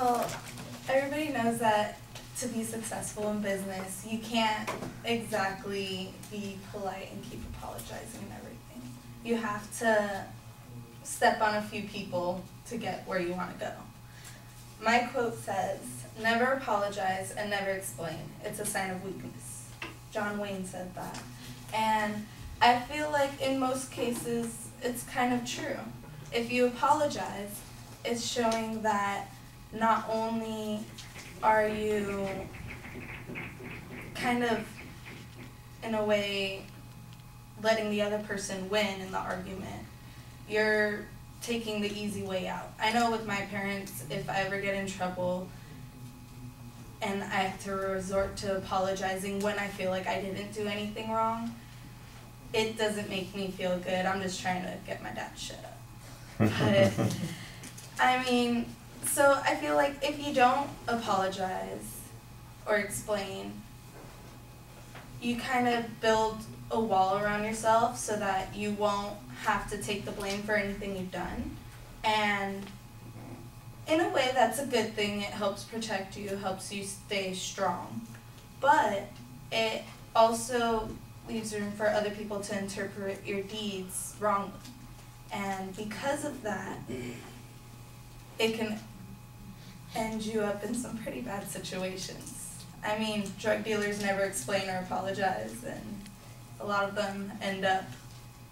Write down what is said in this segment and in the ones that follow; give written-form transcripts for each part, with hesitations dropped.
Well, everybody knows that to be successful in business, you can't exactly be polite and keep apologizing and everything. You have to step on a few people to get where you want to go. My quote says, "Never apologize and never explain. It's a sign of weakness." John Wayne said that. And I feel like in most cases, it's kind of true. If you apologize, it's showing that not only are you kind of, in a way, letting the other person win in the argument, you're taking the easy way out. I know with my parents, if I ever get in trouble and I have to resort to apologizing when I feel like I didn't do anything wrong, it doesn't make me feel good. I'm just trying to get my dad to shut up. But, I mean, so I feel like if you don't apologize or explain, you kind of build a wall around yourself so that you won't have to take the blame for anything you've done. And in a way, that's a good thing. It helps protect you, helps you stay strong. But it also leaves room for other people to interpret your deeds wrongly. And because of that, it can end you up in some pretty bad situations. I mean, drug dealers never explain or apologize, and a lot of them end up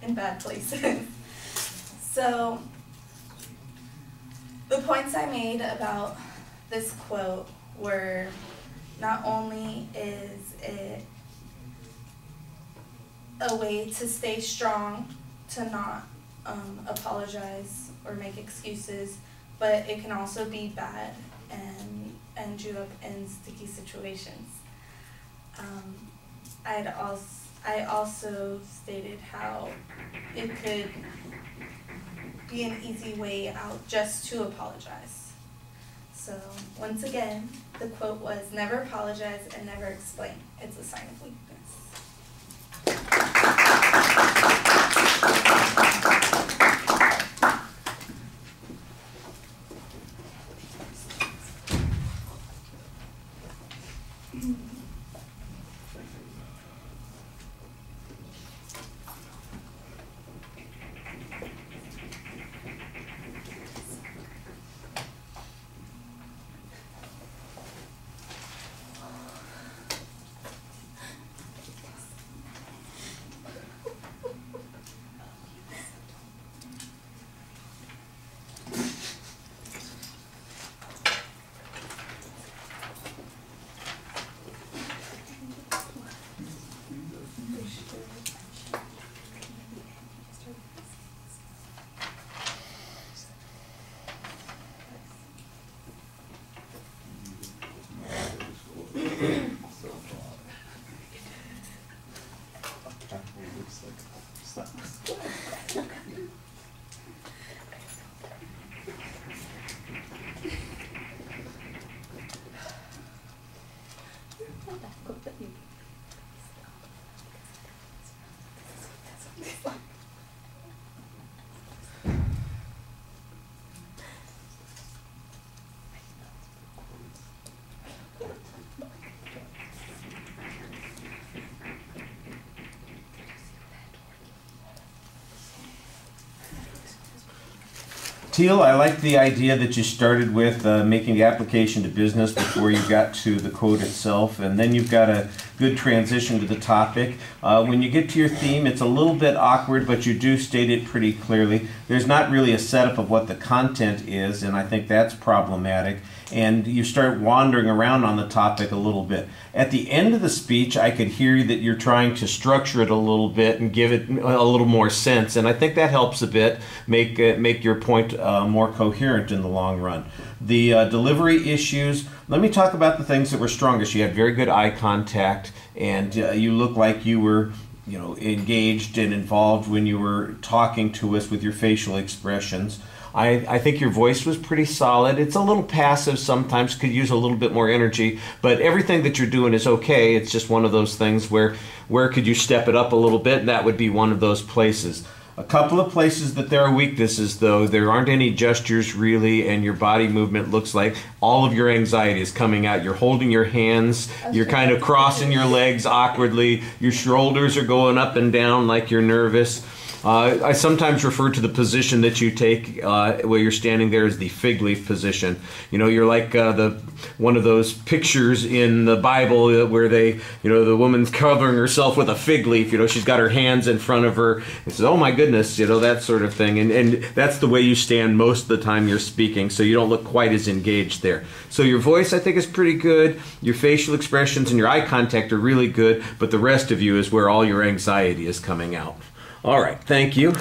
in bad places. So, the points I made about this quote were, not only is it a way to stay strong, to not apologize or make excuses, but it can also be bad and end you up in sticky situations. I also stated how it could be an easy way out just to apologize. So once again, the quote was, "Never apologize and never explain. It's a sign of weakness." Teal, I like the idea that you started with making the application to business before you got to the quote itself, and then you've got a good transition to the topic. When you get to your theme, it's a little bit awkward, but you do state it pretty clearly. There's not really a setup of what the content is, and I think that's problematic. And you start wandering around on the topic a little bit. At the end of the speech, I could hear that you're trying to structure it a little bit and give it a little more sense, and I think that helps a bit, make your point more coherent in the long run. The delivery issues, let me talk about the things that were strongest. You had very good eye contact, and you look like you were engaged and involved when you were talking to us with your facial expressions. I think your voice was pretty solid. It's a little passive sometimes, could use a little bit more energy, but everything that you're doing is okay. It's just one of those things where could you step it up a little bit, and that would be one of those places. A couple of places that there are weaknesses, though. There aren't any gestures really, and your body movement looks like all of your anxiety is coming out. You're holding your hands, you're kind of crossing your legs awkwardly, your shoulders are going up and down like you're nervous. I sometimes refer to the position that you take where you're standing there as the fig leaf position. You know, you're like one of those pictures in the Bible where the woman's covering herself with a fig leaf. You know, she's got her hands in front of her. It says, "Oh my goodness," you know, that sort of thing. And that's the way you stand most of the time you're speaking, so you don't look quite as engaged there. So your voice, I think, is pretty good. Your facial expressions and your eye contact are really good, but the rest of you is where all your anxiety is coming out. All right, thank you.